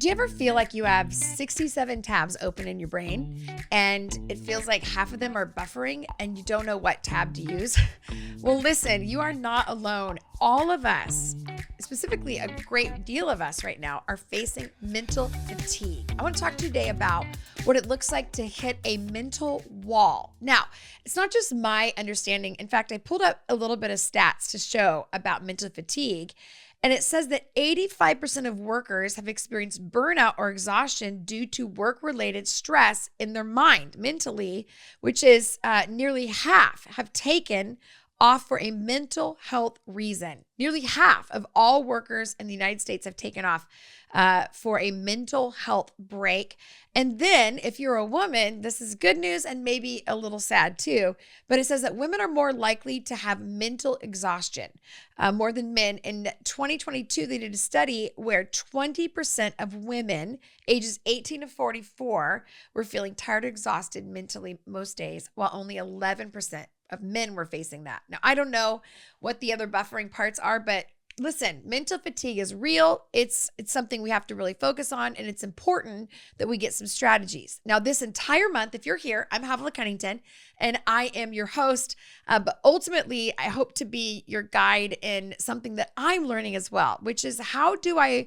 Do you ever feel like you have 67 tabs open in your brain and it feels like half of them are buffering and you don't know what tab to use? Well, listen, you are not alone. All of us, specifically a great deal of us right now, are facing mental fatigue. I want to talk today about what it looks like to hit a mental wall. Now, it's not just my understanding. In fact, I pulled up a little bit of stats to show about mental fatigue. And it says that 85% of workers have experienced burnout or exhaustion due to work-related stress in their mind, mentally, which is nearly half have taken off for a mental health reason. Nearly half of all workers in the United States have taken off for a mental health break. And then if you're a woman, this is good news and maybe a little sad too, but it says that women are more likely to have mental exhaustion more than men. In 2022, they did a study where 20% of women ages 18 to 44 were feeling tired or exhausted mentally most days, while only 11% of men were facing that. Now, I don't know what the other buffering parts are, but listen, mental fatigue is real. It's something we have to really focus on, and it's important that we get some strategies. Now, this entire month, if you're here, I'm Havilah Cunnington, and I am your host, but ultimately, I hope to be your guide in something that I'm learning as well, which is how do I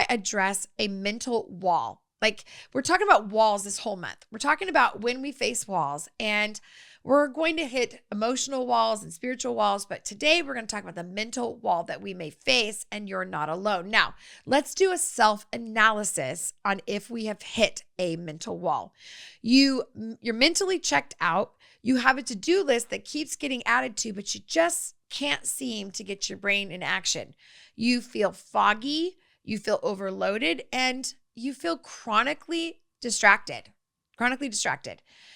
address a mental wall? Like, we're talking about walls this whole month. We're talking about when we face walls, and we're going to hit emotional walls and spiritual walls, but today we're going to talk about the mental wall that we may face, and you're not alone. Now, let's do a self-analysis on if we have hit a mental wall. You're mentally checked out. You have a to-do list that keeps getting added to, but you just can't seem to get your brain in action. You feel foggy, you feel overloaded, and you feel chronically distracted.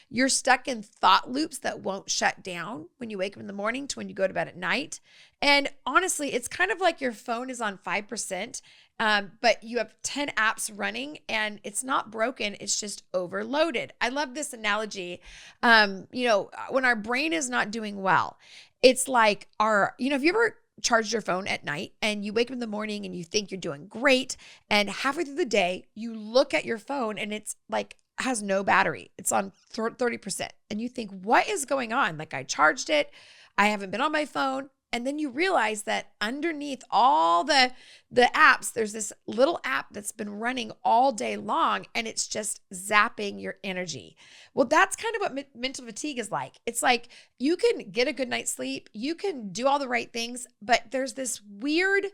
You're stuck in thought loops that won't shut down when you wake up in the morning to when you go to bed at night. And honestly, it's kind of like your phone is on 5%, but you have 10 apps running and it's not broken. It's just overloaded. I love this analogy. When our brain is not doing well, it's like have you ever charged your phone at night and you wake up in the morning and you think you're doing great, and halfway through the day, you look at your phone and it's like has no battery. It's on 30%. And you think, what is going on? Like, I charged it. I haven't been on my phone. And then you realize that underneath all the apps, there's this little app that's been running all day long, and it's just zapping your energy. Well, that's kind of what mental fatigue is like. It's like you can get a good night's sleep, you can do all the right things, but there's this weird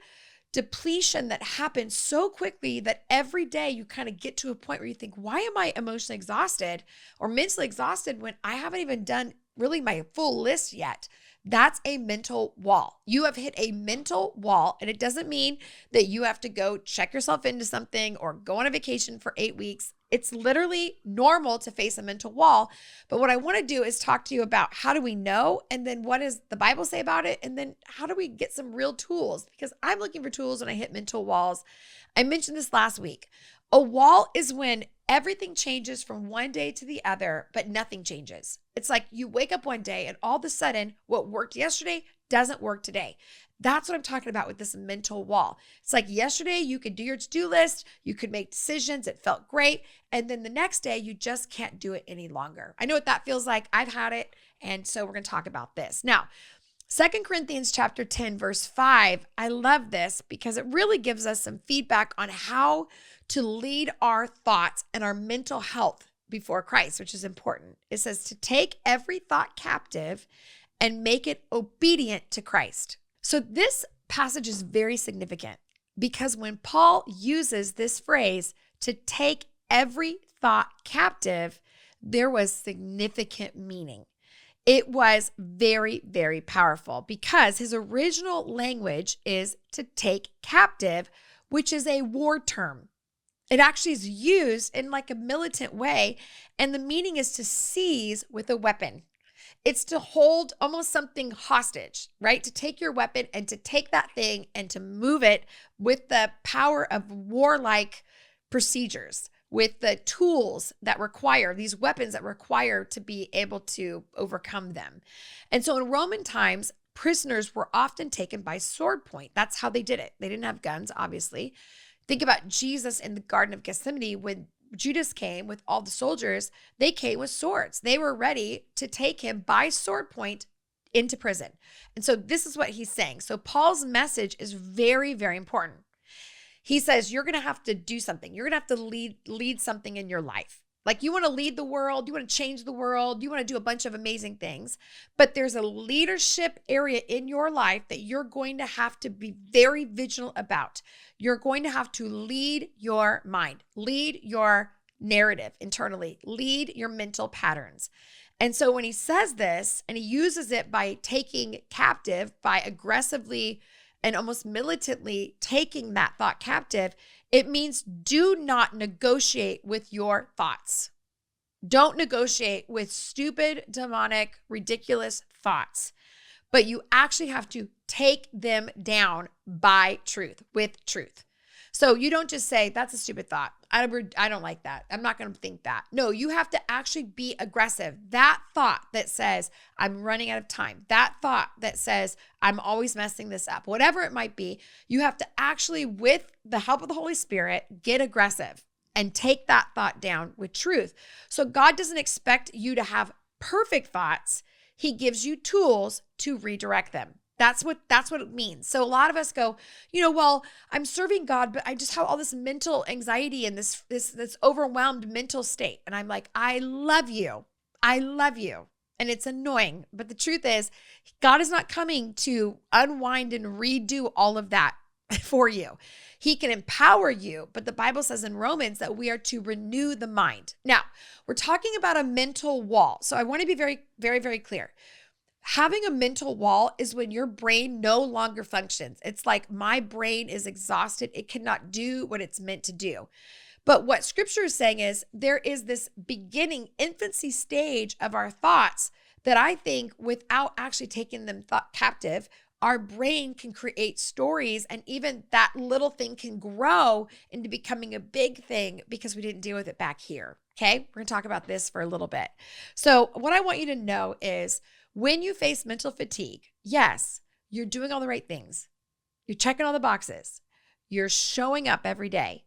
depletion that happens so quickly that every day you kind of get to a point where you think, why am I emotionally exhausted or mentally exhausted when I haven't even done really my full list yet? That's a mental wall. You have hit a mental wall, and it doesn't mean that you have to go check yourself into something or go on a vacation for 8 weeks. It's literally normal to face a mental wall. But what I want to do is talk to you about how do we know, and then what does the Bible say about it, and then how do we get some real tools? Because I'm looking for tools when I hit mental walls. I mentioned this last week. A wall is when everything changes from one day to the other, but nothing changes. It's like you wake up one day and all of a sudden what worked yesterday doesn't work today. That's what I'm talking about with this mental wall. It's like yesterday you could do your to-do list, you could make decisions, it felt great, and then the next day you just can't do it any longer. I know what that feels like. I've had it, and so we're going to talk about this. Now, 2 Corinthians chapter 10, verse 5, I love this because it really gives us some feedback on how to lead our thoughts and our mental health before Christ, which is important. It says to take every thought captive and make it obedient to Christ. So this passage is very significant because when Paul uses this phrase to take every thought captive, there was significant meaning. It was very, very powerful because his original language is to take captive, which is a war term. It actually is used in like a militant way, and the meaning is to seize with a weapon. It's to hold almost something hostage, right? To take your weapon and to take that thing and to move it with the power of warlike procedures, with the tools that require, these weapons that require to be able to overcome them. And so in Roman times, prisoners were often taken by sword point. That's how they did it. They didn't have guns, obviously. Think about Jesus in the Garden of Gethsemane when Judas came with all the soldiers. They came with swords. They were ready to take him by sword point into prison. And so this is what he's saying. So Paul's message is very, very important. He says, you're going to have to do something. You're going to have to lead something in your life. Like you want to lead the world, you want to change the world, you want to do a bunch of amazing things, but there's a leadership area in your life that you're going to have to be very vigilant about. You're going to have to lead your mind, lead your narrative internally, lead your mental patterns. And so when he says this, and he uses it by taking captive, by aggressively and almost militantly taking that thought captive, it means do not negotiate with your thoughts. Don't negotiate with stupid, demonic, ridiculous thoughts, but you actually have to take them down by truth, with truth. So you don't just say, that's a stupid thought. I don't like that. I'm not going to think that. No, you have to actually be aggressive. That thought that says, I'm running out of time. That thought that says, I'm always messing this up. Whatever it might be, you have to actually, with the help of the Holy Spirit, get aggressive and take that thought down with truth. So God doesn't expect you to have perfect thoughts. He gives you tools to redirect them. That's what it means. So a lot of us go, well, I'm serving God, but I just have all this mental anxiety and this overwhelmed mental state. And I'm like, I love you. I love you. And it's annoying. But the truth is, God is not coming to unwind and redo all of that for you. He can empower you, but the Bible says in Romans that we are to renew the mind. Now, we're talking about a mental wall. So I want to be very, very, very clear. Having a mental wall is when your brain no longer functions. It's like my brain is exhausted. It cannot do what it's meant to do. But what scripture is saying is there is this beginning infancy stage of our thoughts that I think without actually taking them captive, our brain can create stories, and even that little thing can grow into becoming a big thing because we didn't deal with it back here. Okay, we're going to talk about this for a little bit. So what I want you to know is when you face mental fatigue, yes, you're doing all the right things. You're checking all the boxes. You're showing up every day.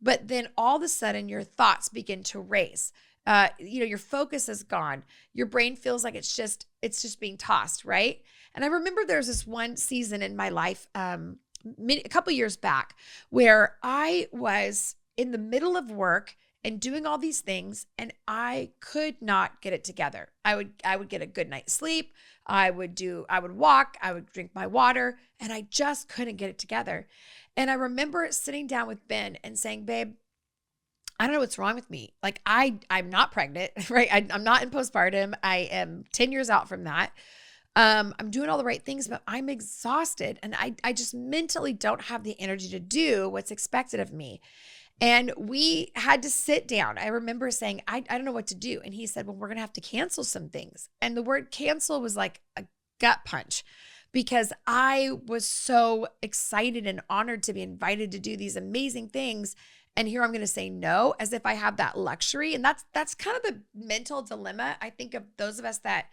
But then all of a sudden your thoughts begin to race. Your focus is gone. Your brain feels like it's just being tossed, right? And I remember there's this one season in my life, a couple years back, where I was in the middle of work and doing all these things, and I could not get it together. I would get a good night's sleep. I would walk, I would drink my water, and I just couldn't get it together. And I remember sitting down with Ben and saying, babe, I don't know what's wrong with me. Like I'm not pregnant, right? I'm not in postpartum. I am 10 years out from that. I'm doing all the right things, but I'm exhausted, and I just mentally don't have the energy to do what's expected of me. And we had to sit down. I remember saying, I don't know what to do. And he said, well, we're going to have to cancel some things. And the word cancel was like a gut punch because I was so excited and honored to be invited to do these amazing things. And here I'm going to say no, as if I have that luxury. And that's kind of the mental dilemma. I think of those of us that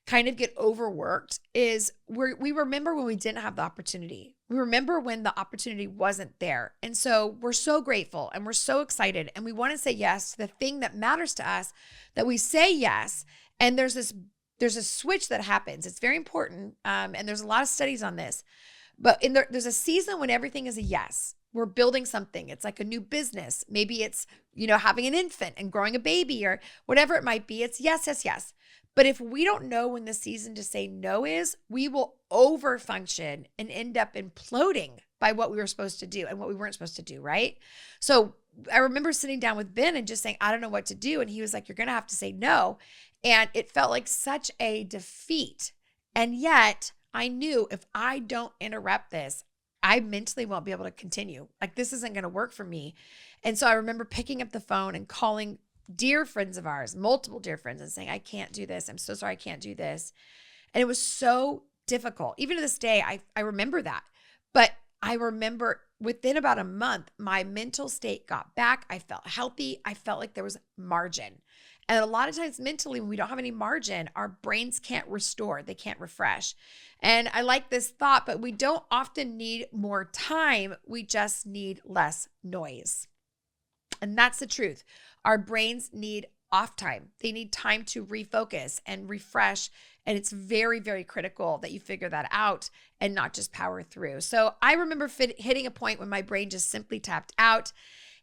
kind of get overworked is we remember when we didn't have the opportunity. We remember when the opportunity wasn't there. And so we're so grateful and we're so excited and we want to say yes to the thing that matters to us, that we say yes. And there's a switch that happens. It's very important. And there's a lot of studies on this, but there's a season when everything is a yes. We're building something. It's like a new business. Maybe it's, having an infant and growing a baby or whatever it might be. It's yes, yes, yes. But if we don't know when the season to say no is, we will overfunction and end up imploding by what we were supposed to do and what we weren't supposed to do, right? So I remember sitting down with Ben and just saying, I don't know what to do. And he was like, you're going to have to say no. And it felt like such a defeat. And yet I knew if I don't interrupt this, I mentally won't be able to continue. Like this isn't going to work for me. And so I remember picking up the phone and calling dear friends of ours, multiple dear friends, and saying, I can't do this. I'm so sorry I can't do this. And it was so difficult. Even to this day, I remember that. But I remember within about a month, my mental state got back. I felt healthy. I felt like there was margin. And a lot of times mentally, when we don't have any margin, our brains can't restore, they can't refresh. And I like this thought, but we don't often need more time. We just need less noise. And that's the truth. Our brains need off time. They need time to refocus and refresh. And it's very, very critical that you figure that out and not just power through. So I remember hitting a point when my brain just simply tapped out.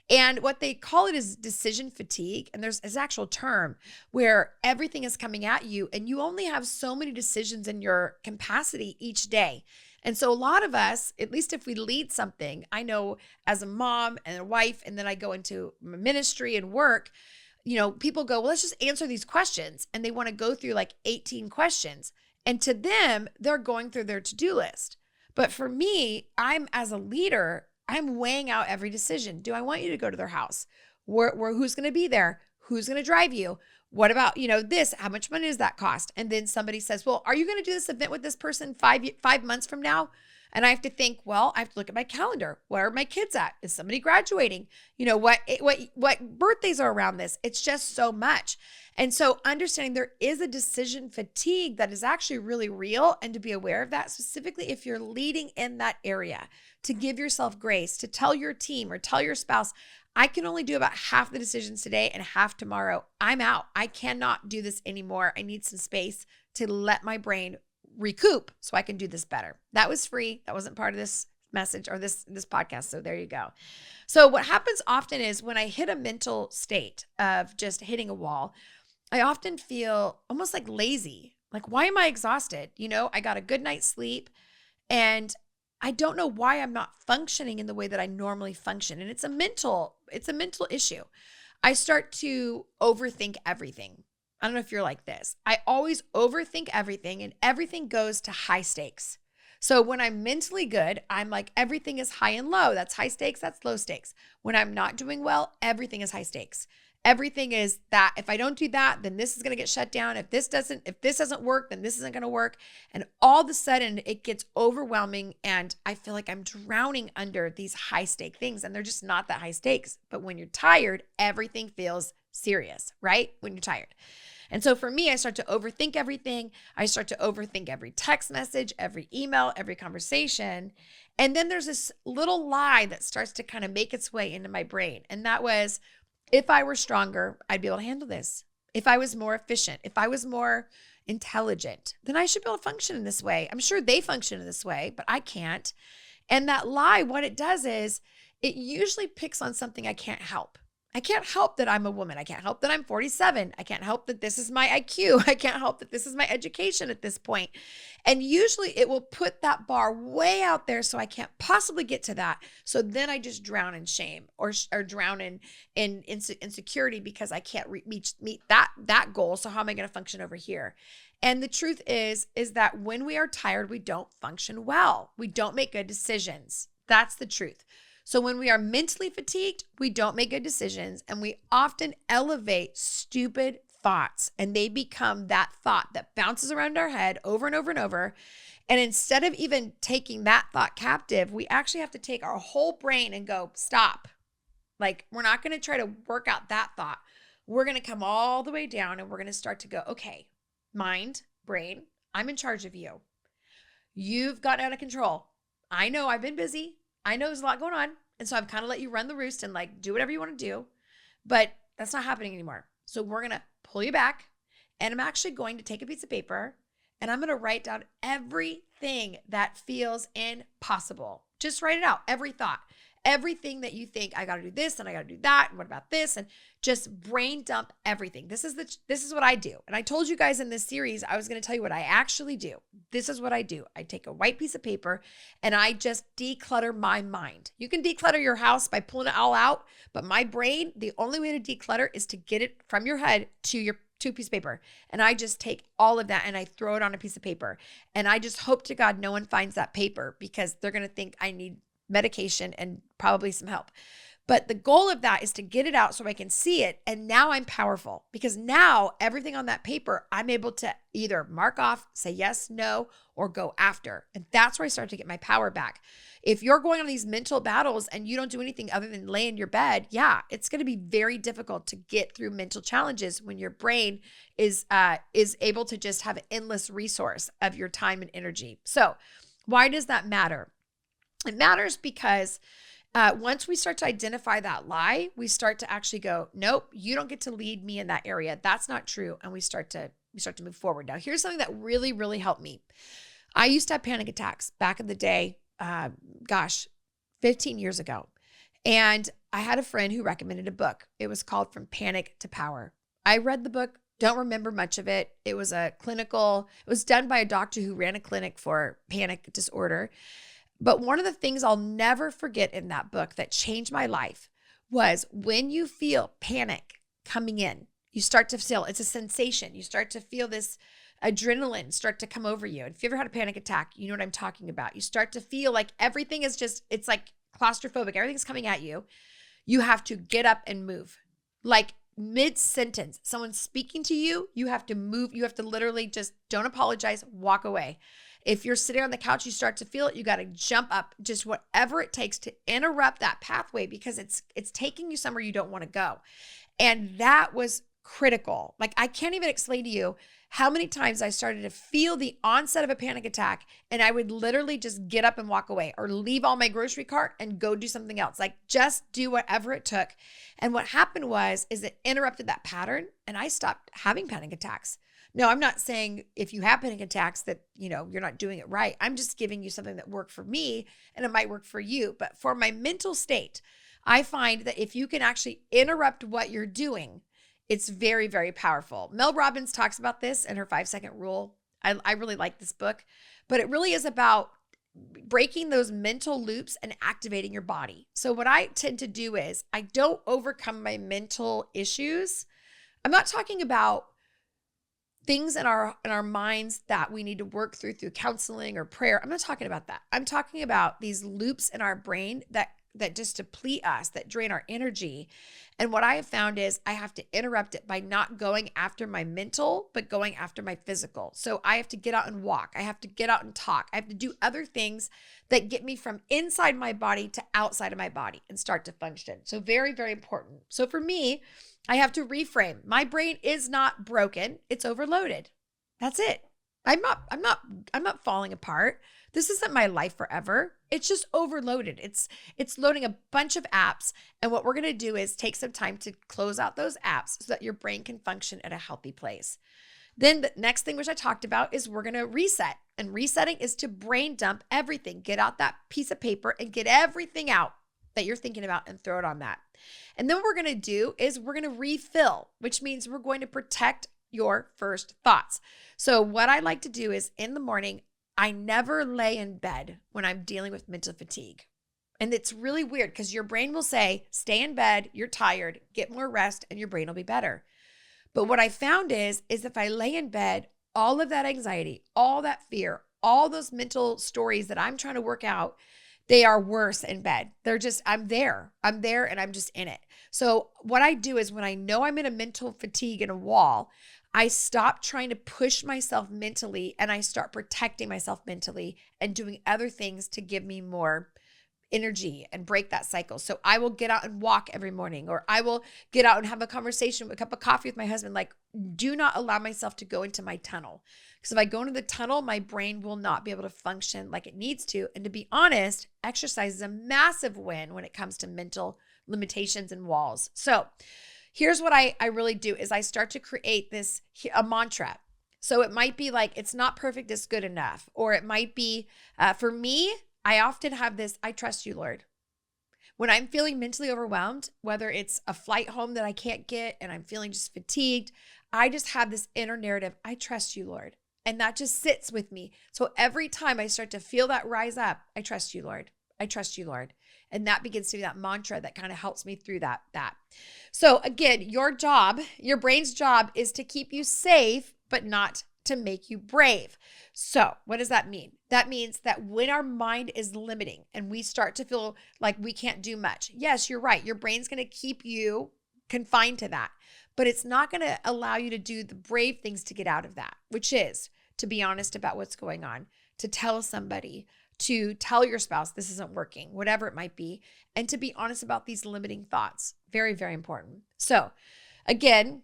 And what they call it is decision fatigue. And there's an actual term where everything is coming at you and you only have so many decisions in your capacity each day. And so a lot of us, at least if we lead something, I know as a mom and a wife, and then I go into ministry and work, people go, well, let's just answer these questions. And they want to go through like 18 questions. And to them, they're going through their to-do list. But for me, as a leader, I'm weighing out every decision. Do I want you to go to their house? Who's going to be there? Who's going to drive you? What about, this? How much money does that cost? And then somebody says, well, are you going to do this event with this person 5 months from now? And I have to think, well, I have to look at my calendar. Where are my kids at? Is somebody graduating? What birthdays are around this? It's just so much. And so understanding there is a decision fatigue that is actually really real, and to be aware of that, specifically if you're leading in that area, to give yourself grace, to tell your team or tell your spouse, I can only do about half the decisions today and half tomorrow. I'm out. I cannot do this anymore. I need some space to let my brain recoup so I can do this better. That was free. That wasn't part of this message or this podcast. So there you go. So what happens often is when I hit a mental state of just hitting a wall, I often feel almost like lazy. Like, why am I exhausted? I got a good night's sleep and I don't know why I'm not functioning in the way that I normally function. And it's a mental issue. I start to overthink everything. I don't know if you're like this. I always overthink everything and everything goes to high stakes. So when I'm mentally good, I'm like, everything is high and low. That's high stakes. That's low stakes. When I'm not doing well, everything is high stakes. Everything is that if I don't do that, then this is going to get shut down. If this doesn't work, then this isn't going to work. And all of a sudden it gets overwhelming and I feel like I'm drowning under these high stake things and they're just not that high stakes. But when you're tired, everything feels serious, right? When you're tired. And so for me, I start to overthink everything. I start to overthink every text message, every email, every conversation. And then there's this little lie that starts to kind of make its way into my brain. And that was, if I were stronger, I'd be able to handle this. If I was more efficient, if I was more intelligent, then I should be able to function in this way. I'm sure they function in this way, but I can't. And that lie, what it does is it usually picks on something I can't help. I can't help that I'm a woman. I can't help that I'm 47. I can't help that this is my IQ. I can't help that this is my education at this point. And usually it will put that bar way out there so I can't possibly get to that. So then I just drown in shame or drown in insecurity because I can't meet that goal. So how am I going to function over here? And the truth is that when we are tired, we don't function well. We don't make good decisions. That's the truth. So when we are mentally fatigued, we don't make good decisions and we often elevate stupid thoughts and they become that thought that bounces around our head over and over and over. And instead of even taking that thought captive, we actually have to take our whole brain and go, stop. Like, we're not going to try to work out that thought. We're going to come all the way down and we're going to start to go, okay, mind, brain, I'm in charge of you. You've gotten out of control. I know I've been busy. I know there's a lot going on. And so I've kind of let you run the roost and like do whatever you want to do, but that's not happening anymore. So we're going to pull you back and I'm actually going to take a piece of paper and I'm going to write down everything that feels impossible. Just write it out. Every thought, everything that you think, I got to do this and I got to do that. And what about this? And just brain dump everything. This is what I do. And I told you guys in this series, I was going to tell you what I actually do. This is what I do. I take a white piece of paper and I just declutter my mind. You can declutter your house by pulling it all out, but my brain, the only way to declutter is to get it from your head to your piece of paper. And I just take all of that and I throw it on a piece of paper. And I just hope to God no one finds that paper because they're going to think I need medication and probably some help. But the goal of that is to get it out so I can see it. And now I'm powerful because now everything on that paper, I'm able to either mark off, say yes, no, or go after. And that's where I start to get my power back. If you're going on these mental battles and you don't do anything other than lay in your bed, yeah, it's going to be very difficult to get through mental challenges when your brain is able to just have an endless resource of your time and energy. So why does that matter? It matters because once we start to identify that lie, we start to actually go, nope, you don't get to lead me in that area. That's not true. And we start to move forward. Now, here's something that really, really helped me. I used to have panic attacks back in the day, 15 years ago. And I had a friend who recommended a book. It was called From Panic to Power. I read the book, don't remember much of it. It was it was done by a doctor who ran a clinic for panic disorder. But one of the things I'll never forget in that book that changed my life was when you feel panic coming in, you start to feel, it's a sensation. You start to feel this adrenaline start to come over you. And if you ever had a panic attack, you know what I'm talking about. You start to feel like everything is just, it's like claustrophobic. Everything's coming at you. You have to get up and move. Like mid-sentence, someone's speaking to you, you have to move. You have to literally just don't apologize, walk away. If you're sitting on the couch, you start to feel it, you got to jump up, just whatever it takes to interrupt that pathway because it's taking you somewhere you don't want to go. And that was critical. Like I can't even explain to you how many times I started to feel the onset of a panic attack and I would literally just get up and walk away or leave all my grocery cart and go do something else. Like just do whatever it took. And what happened is it interrupted that pattern and I stopped having panic attacks. No, I'm not saying if you have panic attacks that, you're not doing it right. I'm just giving you something that worked for me and it might work for you. But for my mental state, I find that if you can actually interrupt what you're doing, it's very, very powerful. Mel Robbins talks about this in her 5-second rule. I really like this book, but it really is about breaking those mental loops and activating your body. So what I tend to do is I don't overcome my mental issues. I'm not talking about things in our minds that we need to work through counseling or prayer. I'm not talking about that. I'm talking about these loops in our brain that just deplete us, that drain our energy. And what I have found is I have to interrupt it by not going after my mental, but going after my physical. So I have to get out and walk. I have to get out and talk. I have to do other things that get me from inside my body to outside of my body and start to function. So very, very important. So for me, I have to reframe. My brain is not broken. It's overloaded. That's it. I'm not falling apart. This isn't my life forever. It's just overloaded. It's loading a bunch of apps. And what we're going to do is take some time to close out those apps so that your brain can function at a healthy place. Then the next thing, which I talked about, is we're going to reset. And resetting is to brain dump everything. Get out that piece of paper and get everything out that you're thinking about and throw it on that. And then what we're going to do is we're going to refill, which means we're going to protect your first thoughts. So what I like to do is in the morning, I never lay in bed when I'm dealing with mental fatigue. And it's really weird because your brain will say, stay in bed, you're tired, get more rest, and your brain will be better. But what I found is if I lay in bed, all of that anxiety, all that fear, all those mental stories that I'm trying to work out, they are worse in bed. They're just, I'm there and I'm just in it. So what I do is when I know I'm in a mental fatigue and a wall, I stop trying to push myself mentally and I start protecting myself mentally and doing other things to give me more energy and break that cycle. So I will get out and walk every morning, or I will get out and have a conversation, a cup of coffee with my husband. Like, do not allow myself to go into my tunnel. Because if I go into the tunnel, my brain will not be able to function like it needs to. And to be honest, exercise is a massive win when it comes to mental limitations and walls. So here's what I really do is I start to create a mantra. So it might be like, it's not perfect, it's good enough. Or it might be, for me, I often have this, I trust you, Lord. When I'm feeling mentally overwhelmed, whether it's a flight home that I can't get and I'm feeling just fatigued, I just have this inner narrative, I trust you, Lord. And that just sits with me. So every time I start to feel that rise up, I trust you, Lord. I trust you, Lord. And that begins to be that mantra that kind of helps me through that. So again, your brain's job is to keep you safe, but not to make you brave. So what does that mean? That means that when our mind is limiting and we start to feel like we can't do much, yes, you're right. Your brain's going to keep you confined to that, but it's not going to allow you to do the brave things to get out of that, which is to be honest about what's going on, to tell somebody, to tell your spouse this isn't working, whatever it might be, and to be honest about these limiting thoughts. Very, very important. So again,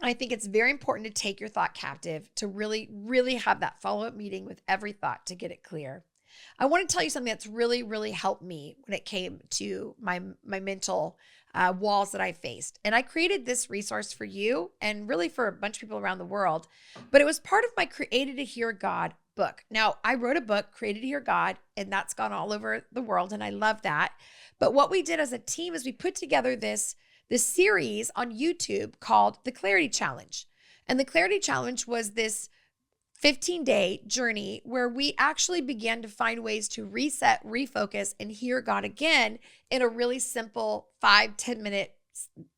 I think it's very important to take your thought captive, to really, really have that follow-up meeting with every thought to get it clear. I want to tell you something that's really, really helped me when it came to my mental walls that I faced. And I created this resource for you and really for a bunch of people around the world, but it was part of my Created to Hear God book. Now, I wrote a book, Created to Hear God, and that's gone all over the world, and I love that. But what we did as a team is we put together this series on YouTube called the Clarity Challenge. And the Clarity Challenge was this 15-day journey where we actually began to find ways to reset, refocus, and hear God again in a really simple 5-10 minute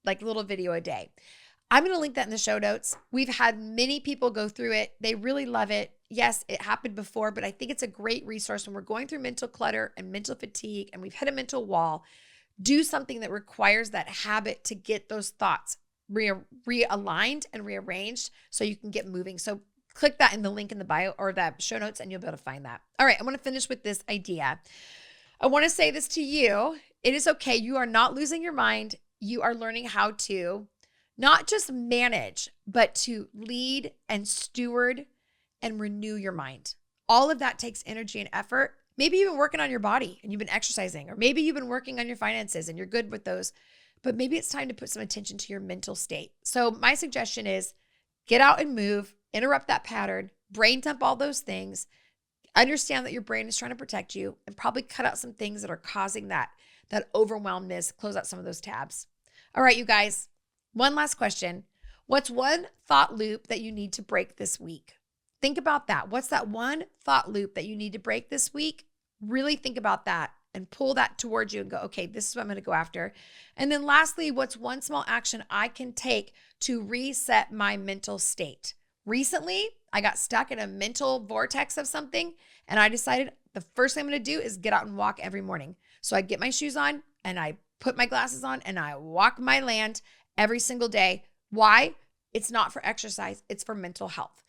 like little video a day. I'm going to link that in the show notes. We've had many people go through it. They really love it. Yes, it happened before, but I think it's a great resource when we're going through mental clutter and mental fatigue and we've hit a mental wall. Do something that requires that habit to get those thoughts realigned and rearranged so you can get moving. So click that in the link in the bio or the show notes and you'll be able to find that. All right, I want to finish with this idea. I want to say this to you. It is okay. You are not losing your mind. You are learning how to not just manage, but to lead and steward and renew your mind. All of that takes energy and effort. Maybe you've been working on your body and you've been exercising, or maybe you've been working on your finances and you're good with those, but maybe it's time to put some attention to your mental state. So my suggestion is get out and move, interrupt that pattern, brain dump all those things, understand that your brain is trying to protect you, and probably cut out some things that are causing that overwhelmedness, close out some of those tabs. All right, you guys, one last question. What's one thought loop that you need to break this week? Think about that. What's that one thought loop that you need to break this week? Really think about that and pull that towards you and go, okay, this is what I'm going to go after. And then lastly, what's one small action I can take to reset my mental state? Recently, I got stuck in a mental vortex of something, and I decided the first thing I'm going to do is get out and walk every morning. So I get my shoes on and I put my glasses on and I walk my land every single day. Why? It's not for exercise. It's for mental health.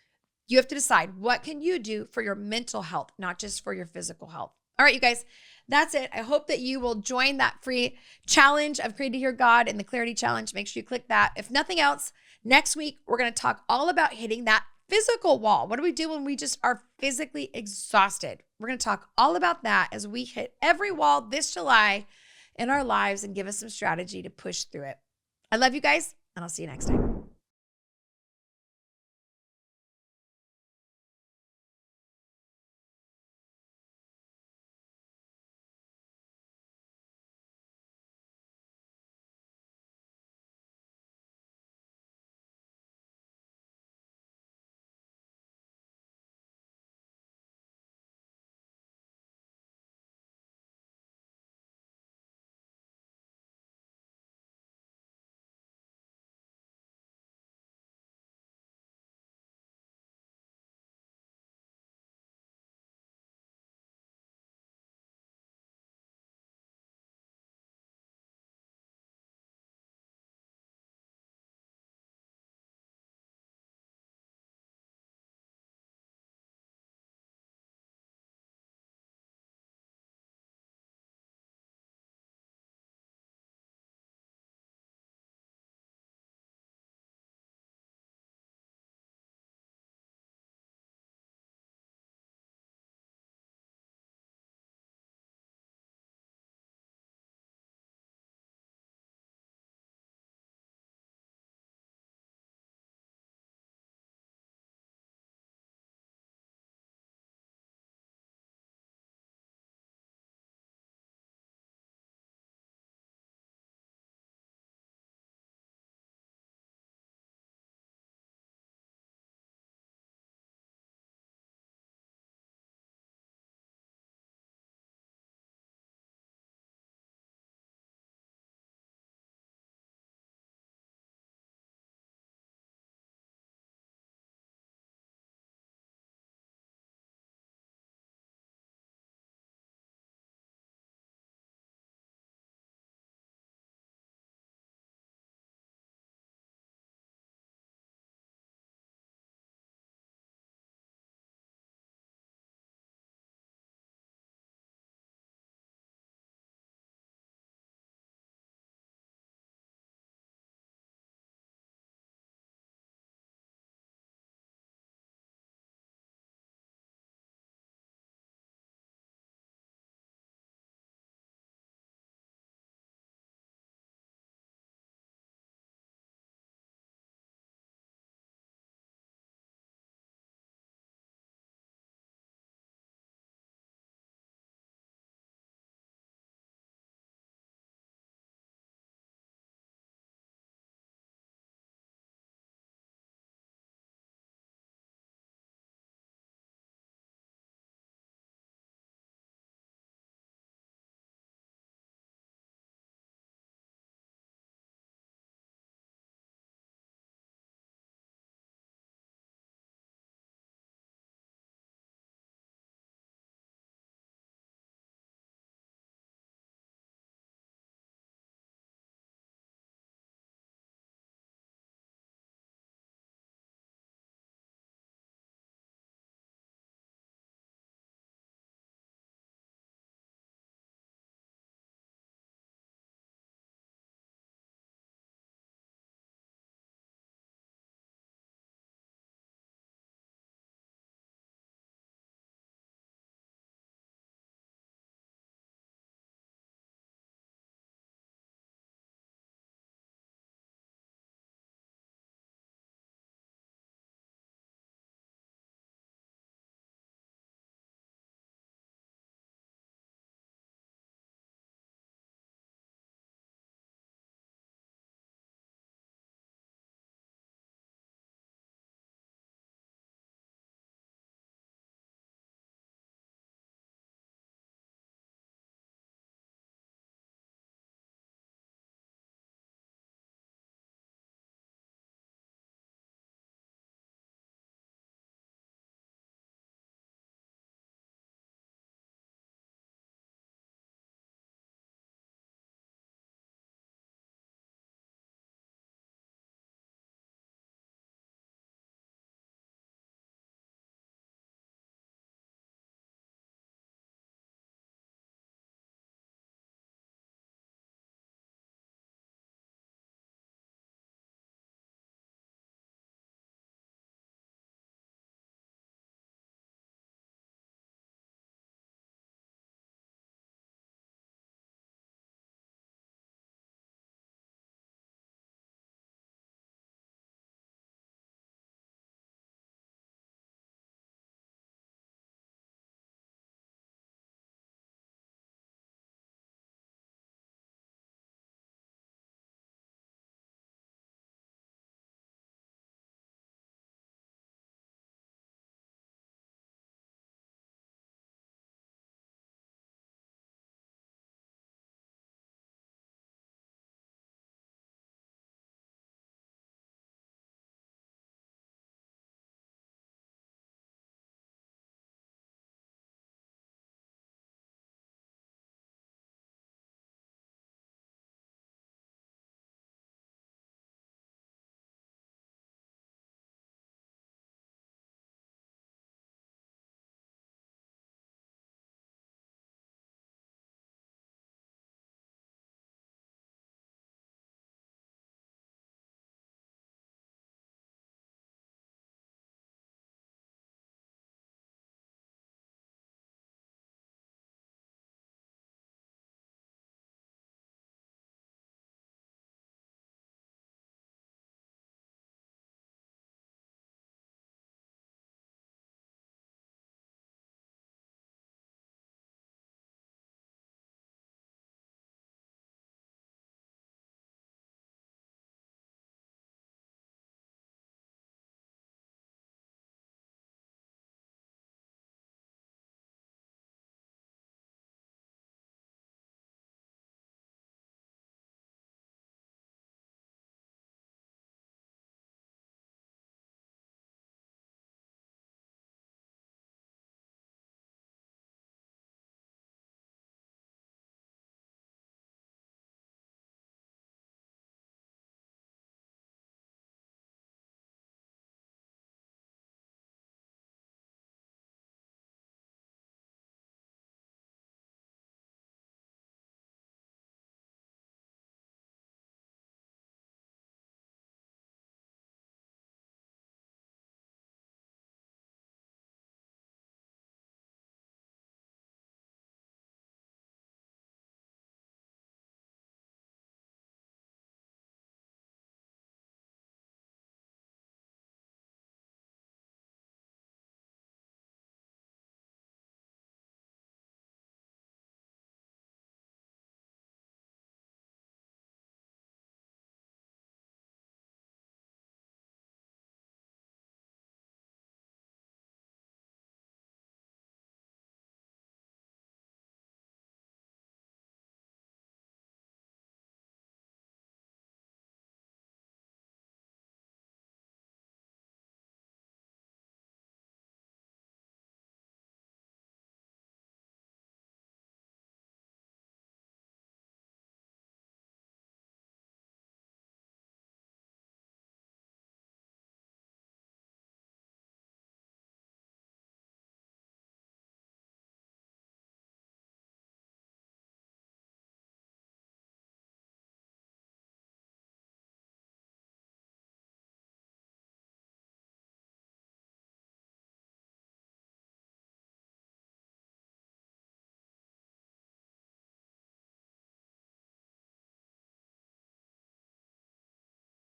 You have to decide what can you do for your mental health, not just for your physical health. All right, you guys, that's it. I hope that you will join that free challenge of Created to Hear God and the Clarity Challenge. Make sure you click that. If nothing else, next week, we're going to talk all about hitting that physical wall. What do we do when we just are physically exhausted? We're going to talk all about that as we hit every wall this July in our lives and give us some strategy to push through it. I love you guys, and I'll see you next time.